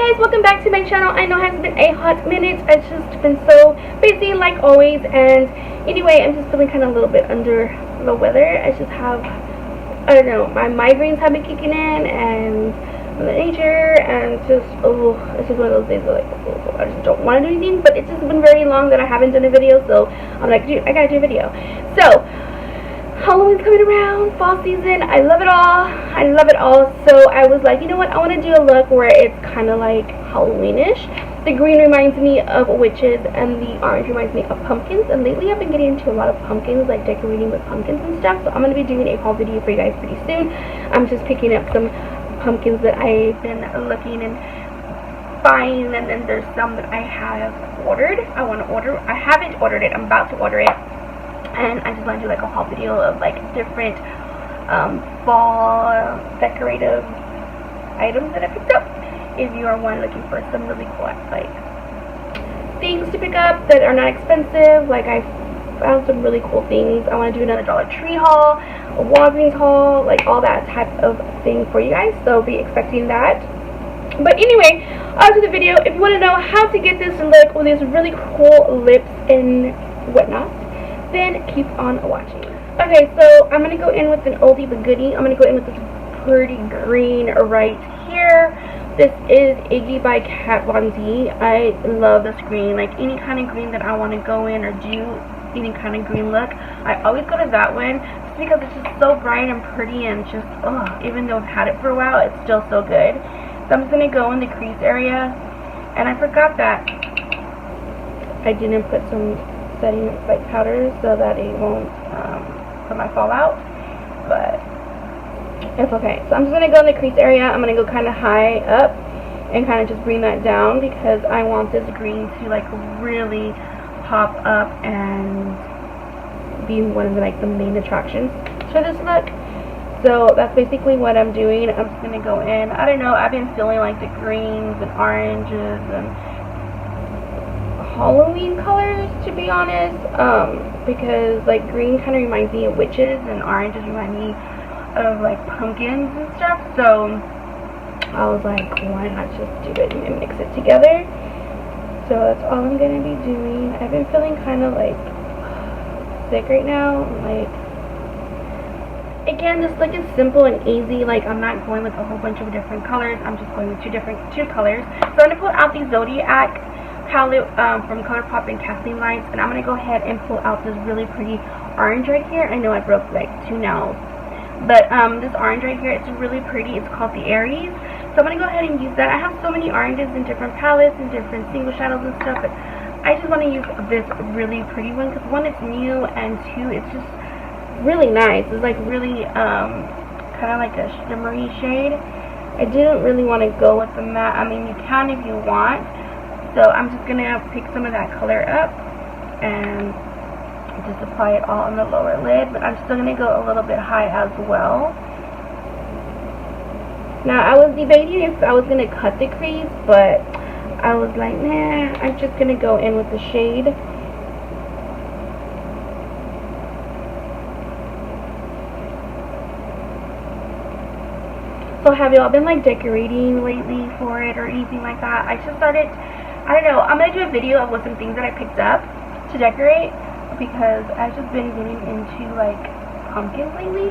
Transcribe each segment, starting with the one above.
guys, welcome back to my channel. I know it has been a hot minute. I've just been so busy like always, and anyway, I'm just feeling kind of a little bit under the weather. I just have, I don't know, my migraines have been kicking in, and the nature, and just, oh, it's just one of those days where, like, oh, I just don't want to do anything, but it's just been very long that I haven't done a video, so I'm like, dude, I gotta do a video. So Halloween's coming around, fall season, I love it all, so I was like, you know what, I want to do a look where it's kind of like Halloweenish. The green reminds me of witches, and the orange reminds me of pumpkins, and lately I've been getting into a lot of pumpkins, like decorating with pumpkins and stuff, so I'm going to be doing a haul video for you guys pretty soon. I'm just picking up some pumpkins that I've been looking and buying, and then there's some that I have ordered. I haven't ordered it, I'm about to order it. And I just want to do like a haul video of like different fall decorative items that I picked up. If you are looking for some really cool like things to pick up that are not expensive, like I found some really cool things. I want to do another Dollar Tree haul, a Walgreens haul, like all that type of thing for you guys. So be expecting that. But anyway, on to the video. If you want to know how to get this look with these really cool lips and whatnot, then keep on watching. Okay, so I'm gonna go in with an oldie but goodie. I'm gonna go in with this pretty green right here. This is Iggy by Kat Von D. I love this green. Like any kind of green that I want to go in or do any kind of green look, I always go to that one just because it's just so bright and pretty, and just even though I've had it for a while, it's still so good. So I'm just gonna go in the crease area, and I forgot that I didn't put some setting like powders so that it won't put my fall out, but it's okay. So I'm just going to go in the crease area. I'm going to go kind of high up and kind of just bring that down because I want this green to like really pop up and be one of the main attractions for this look. So that's basically what I'm doing. I'm just going to go in. I don't know, I've been feeling like the greens and oranges and Halloween colors, to be honest, because like green kind of reminds me of witches and oranges remind me of like pumpkins and stuff. So I was like, why not just do it and mix it together? So that's all I'm gonna be doing. I've been feeling kind of like sick right now. Like, again, this look is simple and easy. Like, I'm not going with a whole bunch of different colors. I'm just going with two colors. So I'm gonna pull out the Zodiac palette from ColourPop and Kathleen Lights, and I'm going to go ahead and pull out this really pretty orange right here. I know I broke like 2 nails, but this orange right here, it's really pretty. It's called the Aries, so I'm going to go ahead and use that. I have so many oranges in different palettes and different single shadows and stuff, but I just want to use this really pretty one because one, it's new, and two, it's just really nice. It's like really kind of like a shimmery shade. I didn't really want to go with the matte. I mean, you can if you want. So I'm just going to pick some of that color up and just apply it all on the lower lid. But I'm still going to go a little bit high as well. Now, I was debating if I was going to cut the crease, but I was like, nah, I'm just going to go in with the shade. So have y'all been like decorating lately for it or anything like that? I just started, I don't know, I'm going to do a video of some things that I picked up to decorate because I've just been getting into like pumpkins lately.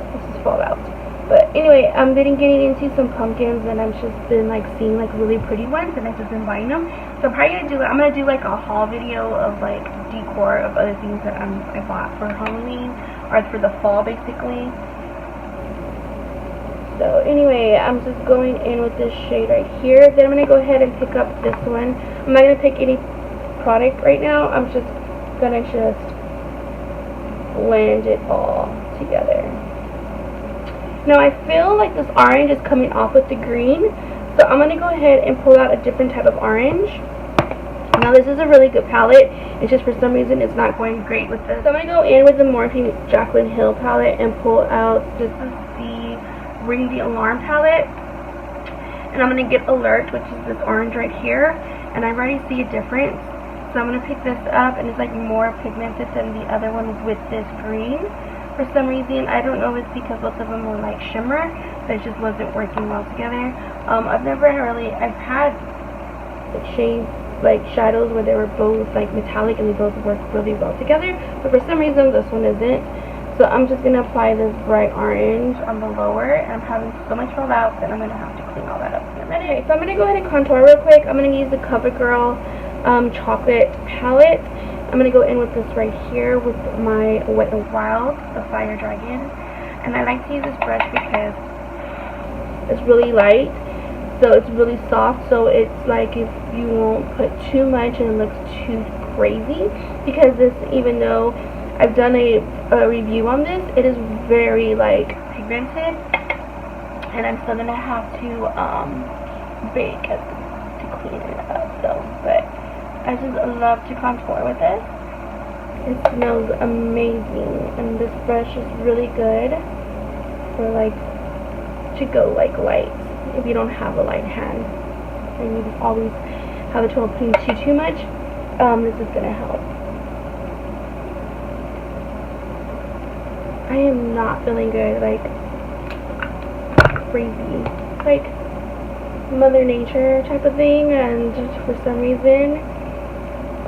This is fall out. But anyway, I've been getting into some pumpkins, and I've just been like seeing like really pretty ones, and I've just been buying them. So I'm probably I'm going to do like a haul video of like decor of other things that I bought for Halloween or for the fall basically. So anyway, I'm just going in with this shade right here. Then I'm going to go ahead and pick up this one. I'm not going to pick any product right now. I'm just going to blend it all together. Now I feel like this orange is coming off with the green. So I'm going to go ahead and pull out a different type of orange. Now this is a really good palette. It's just for some reason it's not going great with this. So I'm going to go in with the Morphe Jaclyn Hill palette and pull out, this is the Ring the Alarm palette, and I'm going to get Alert, which is this orange right here, and I already see a difference. So I'm going to pick this up, and it's like more pigmented than the other one with this green. For some reason, I don't know if it's because both of them were like shimmer, but it just wasn't working well together. I've had like shades, like shadows where they were both like metallic and they both work really well together, but for some reason this one isn't. So I'm just going to apply this bright orange on the lower, and I'm having so much fallout that I'm going to have to clean all that up in a minute. Okay, so I'm going to go ahead and contour real quick. I'm going to use the CoverGirl chocolate palette. I'm going to go in with this right here with my Wet n Wild, the Fire Dragon. And I like to use this brush because it's really light, so it's really soft, so it's like if you won't put too much and it looks too crazy. Because this, even though I've done a review on this, it is very like pigmented, and I'm still gonna have to bake it to clean it up. So, but I just love to contour with this. It smells amazing, and this brush is really good for like to go like light if you don't have a light hand and you always have the trouble putting too much. This is gonna help. I am not feeling good, like crazy, like Mother Nature type of thing, and for some reason,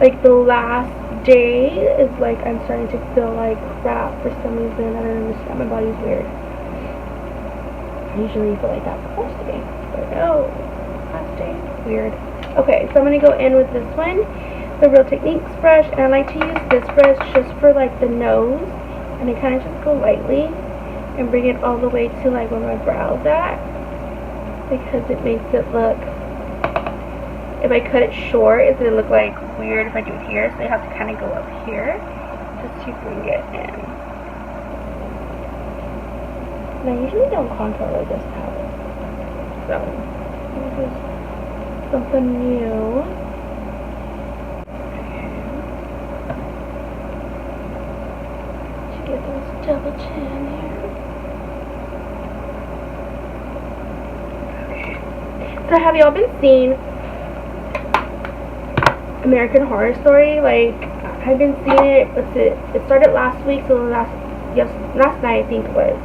like the last day is like I'm starting to feel like crap for some reason. I don't understand, my body's weird. I usually feel like that the first day, but no, last day, weird. Okay, so I'm gonna go in with this one, the Real Techniques brush, and I like to use this brush just for like the nose. And I kind of just go lightly and bring it all the way to like where my brow's at, because it makes it look, if I cut it short, it's going to look like weird if I do it here, so I have to kind of go up here just to bring it in. And I usually don't contour with this palette, so this is something new. Get this double chin here. Okay. So have y'all been seeing American Horror Story? Like, I've been seeing it. It started last week, so last night I think it was,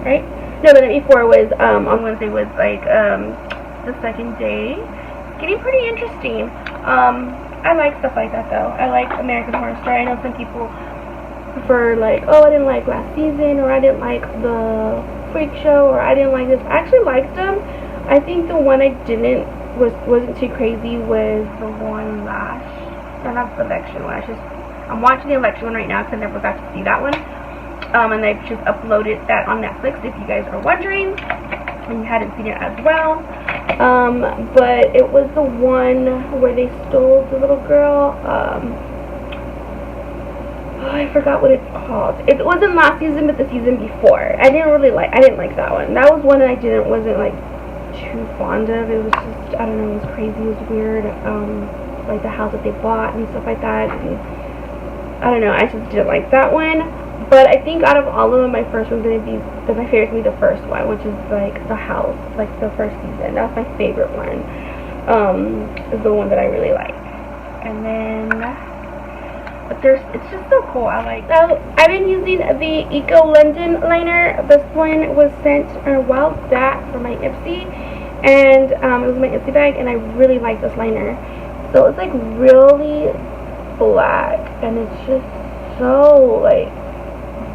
right? No, the night before was on Wednesday was like the second day. It's getting pretty interesting. I like stuff like that though. I like American Horror Story. I know some people prefer like, oh, I didn't like last season, or I didn't like the Freak Show, or I didn't like this. I actually liked them. I think the one I didn't wasn't too crazy was the one last, or not the election one. I'm watching the election one right now because I never got to see that one. And I just uploaded that on Netflix if you guys are wondering and you hadn't seen it as well. But it was the one where they stole the little girl. I forgot what it's called. It wasn't last season, but the season before. I didn't like that one. That was one that I wasn't like too fond of. It was just, I don't know, it was crazy, it was weird. Like the house that they bought and stuff like that. And I don't know, I just didn't like that one. But I think out of all of them, my favorite is going to be the first one, which is like the house, like the first season. That's my favorite one. Is the one that I really like. And then, but it's just so cool. So I've been using the Eco London liner. This one was sent a while back for my Ipsy, and it was my Ipsy bag, and I really like this liner. So it's like really black, and it's just so like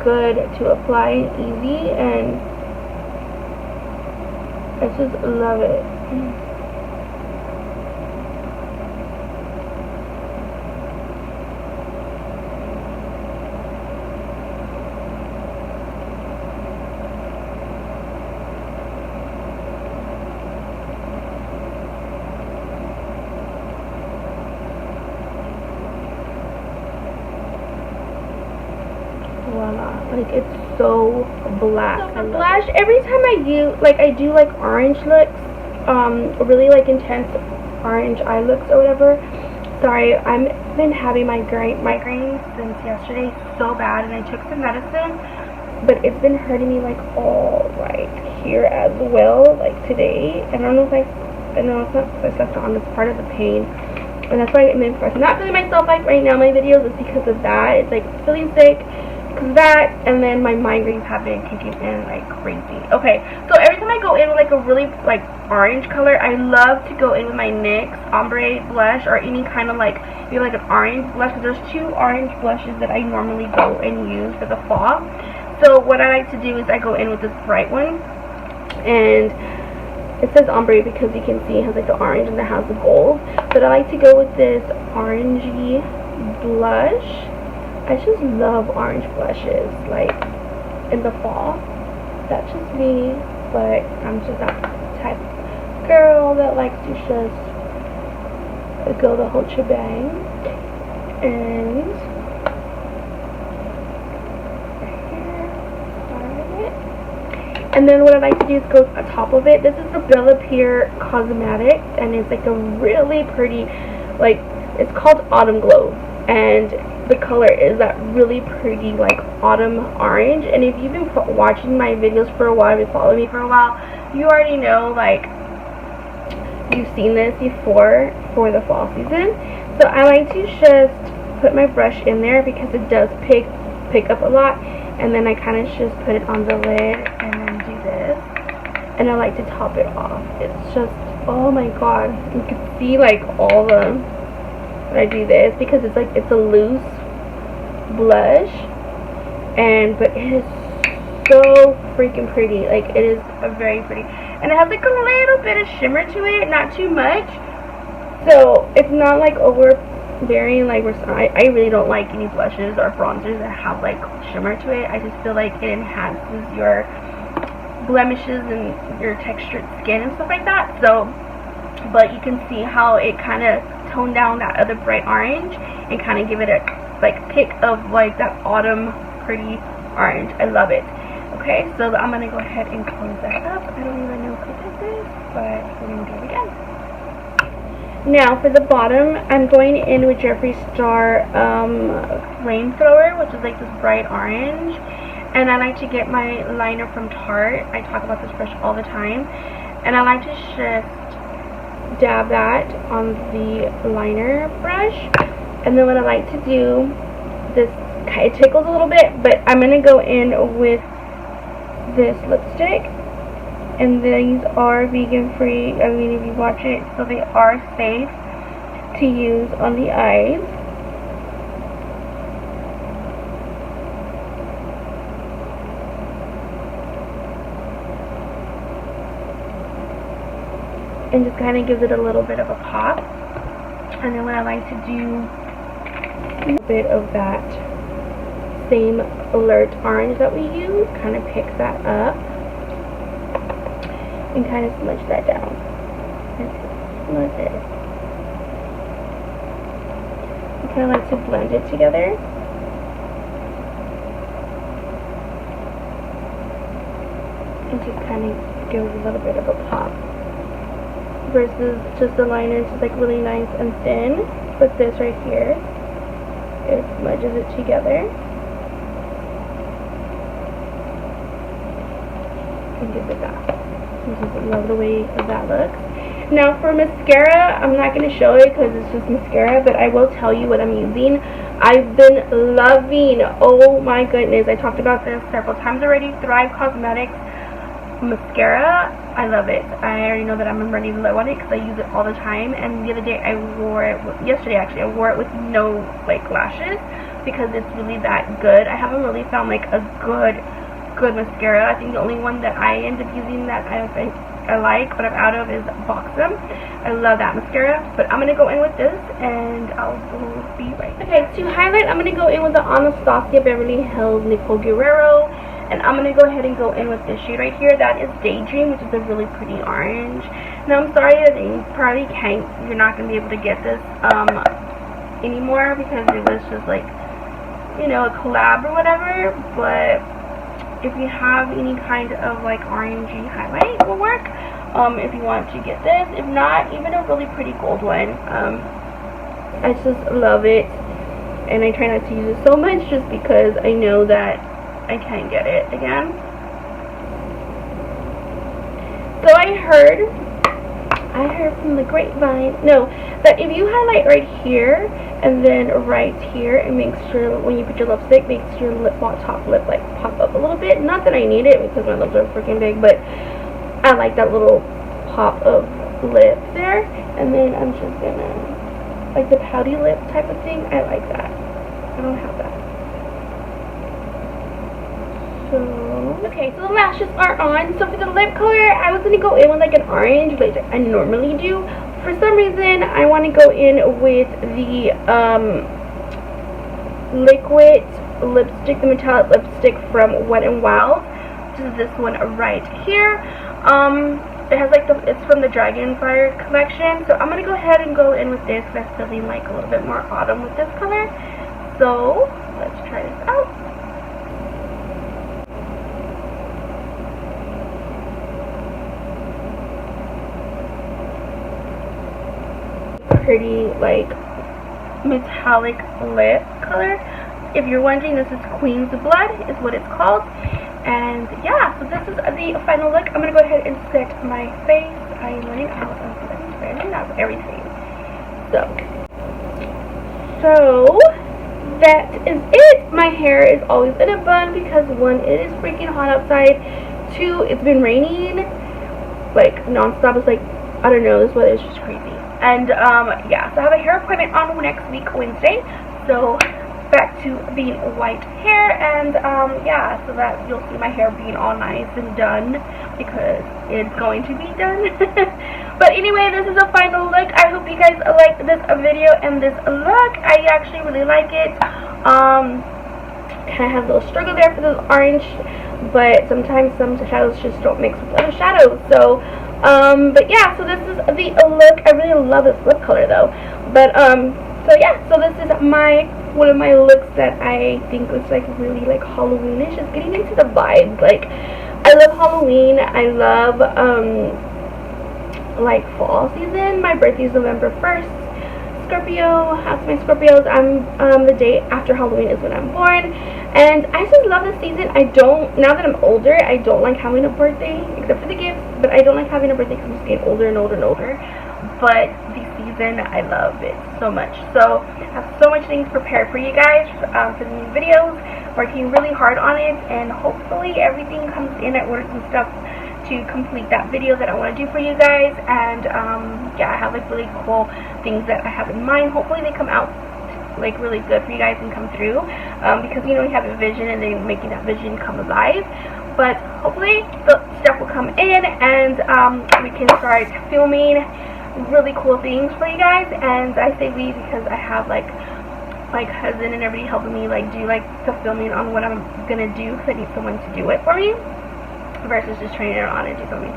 good to apply and easy, and I just love it. Voila. Like, it's so black. So for blush, every time I do like orange looks, really like intense orange eye looks or whatever. Sorry, I've been having migraines since yesterday so bad, and I took some medicine, but it's been hurting me like all right here as well, like today. I don't know if it's not because I slept on, it's part of the pain. And that's why if I'm not feeling myself like right now, my videos is because of that. It's like feeling sick, because of that, and then my migraines have been kicking in like crazy. Okay, so every time I go in with like a really like orange color, I love to go in with my NYX ombre blush or any kind of like maybe like an orange blush, because there's two orange blushes that I normally go and use for the fall. So what I like to do is I go in with this bright one, and it says ombre because you can see it has like the orange and it has the gold. But I like to go with this orangey blush. I just love orange blushes, like, in the fall. That's just me, but I'm just that type of girl that likes to just go the whole shebang. And And then what I like to do is go on top of it. This is the Bella Pierre Cosmetics, and it's like a really pretty, like, it's called Autumn Glow, and the color is that really pretty, like, autumn orange. And if you've been watching my videos for a while, been following me for a while, you already know, like, you've seen this before for the fall season. So I like to just put my brush in there because it does pick up a lot, and then I kind of just put it on the lid and then do this, and I like to top it off. It's just, oh my god, you can see like all the, when I do this, because it's like, it's a loose blush, but it is so freaking pretty. Like, it is a very pretty, and it has like a little bit of shimmer to it, not too much, so it's not like overbearing. Like, I really don't like any blushes or bronzers that have like shimmer to it. I just feel like it enhances your blemishes and your textured skin and stuff like that. So, but you can see how it kind of toned down that other bright orange and kind of give it a like pick of like that autumn pretty orange. I love it. Okay, so I'm gonna go ahead and close that up. I don't even know who did this, but we're gonna do it again. Now for the bottom, I'm going in with Jeffree Star Flamethrower, which is like this bright orange. And I like to get my liner from Tarte. I talk about this brush all the time. And I like to just dab that on the liner brush. And then what I like to do, this, it tickles a little bit, but I'm going to go in with this lipstick. And these are vegan free, I mean, if you watch it, so they are safe to use on the eyes. And just kind of gives it a little bit of a pop. And then what I like to do, a bit of that same alert orange that we use, kind of pick that up and kind of smudge that down. Smudge it. I kind of like to blend it together. And just kind of give a little bit of a pop. Versus just the liner, it's just like really nice and thin. But this right here, it smudges it together and gives it that. I just love the way that looks. Now for mascara, I'm not going to show it because it's just mascara, but I will tell you what I'm using. I've been loving, oh my goodness, I talked about this several times already, Thrive Cosmetics mascara. I love it. I already know that I'm running low on it because I use it all the time, and the other day I wore it, yesterday actually, I wore it with no like lashes because it's really that good. I haven't really found like a good mascara. I think the only one that I end up using that I like but I'm out of is Boxem. I love that mascara, but I'm going to go in with this and I'll be right back. Okay, to highlight, I'm going to go in with the Anastasia Beverly Hills Nicole Guerrero. And I'm going to go ahead and go in with this shade right here. That is Daydream, which is a really pretty orange. Now, I'm sorry that you probably can't, you're not going to be able to get this anymore because it was just like, you know, a collab or whatever. But if you have any kind of like orangey highlight will work if you want to get this. If not, even a really pretty gold one. I just love it. And I try not to use it so much just because I know that I can't get it again. So I heard I heard from the grapevine, no, that if you highlight right here and then right here, it makes sure when you put your lipstick, makes your top lip like pop up a little bit. Not that I need it because my lips are freaking big, but I like that little pop of lip there. And then I'm just gonna, like the pouty lip type of thing, I like that. I don't have that. So, okay, so the lashes are on. So for the lip color, I was going to go in with like an orange, like I normally do. For some reason, I want to go in with the liquid lipstick, the metallic lipstick from Wet n Wild, which is this one right here. It has like it's from the Dragonfire collection. So I'm going to go ahead and go in with this because I'm feeling like a little bit more autumn with this color. So let's try this out. Pretty like metallic lip color. If you're wondering, this is Queen's Blood is what it's called. And yeah, so this is the final look. I'm gonna go ahead and set my face. I ran out of everything. So that is it. My hair is always in a bun because 1, it is freaking hot outside. 2, it's been raining like non-stop. It's like, I don't know, this weather is just crazy. And yeah, so I have a hair appointment on next week, Wednesday. So back to being white hair, and yeah, so that you'll see my hair being all nice and done because it's going to be done. But anyway, this is a final look. I hope you guys liked this video and this look. I actually really like it. Kind of have a little struggle there for the orange, but sometimes some shadows just don't mix with other shadows. So but yeah, so this is the look. I really love this lip color though. But so yeah, so this is one of my looks that I think looks like really like Halloweenish. Just getting into the vibe. Like, I love Halloween. I love like fall season. My birthday is November 1st. Scorpio, ask my Scorpios. I'm the day after Halloween is when I'm born, and I just love this season. Now that I'm older, I don't like having a birthday except for the gifts, but I don't like having a birthday because I'm just getting older and older and older. But the season, I love it so much. So I have so much things prepared for you guys for the new videos. Working really hard on it, and hopefully everything comes in. I ordered some stuff to complete that video that I want to do for you guys, and yeah, I have like really cool things that I have in mind. Hopefully they come out like really good for you guys and come through, because you know, you have a vision and then making that vision come alive. But hopefully the stuff will come in, and we can start filming really cool things for you guys. And I say we because I have like my cousin and everybody helping me like do like the filming on what I'm gonna do, because I need someone to do it for me versus just training it on and do something.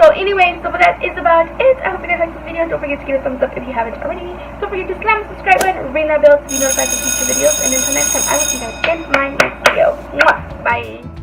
So anyway, so that is about it. I hope you guys liked this video. Don't forget to give it a thumbs up if you haven't already. Don't forget to slam the subscribe button, ring that bell to be notified for future videos, and until next time, I will see you guys in my next video. Mwah! Bye!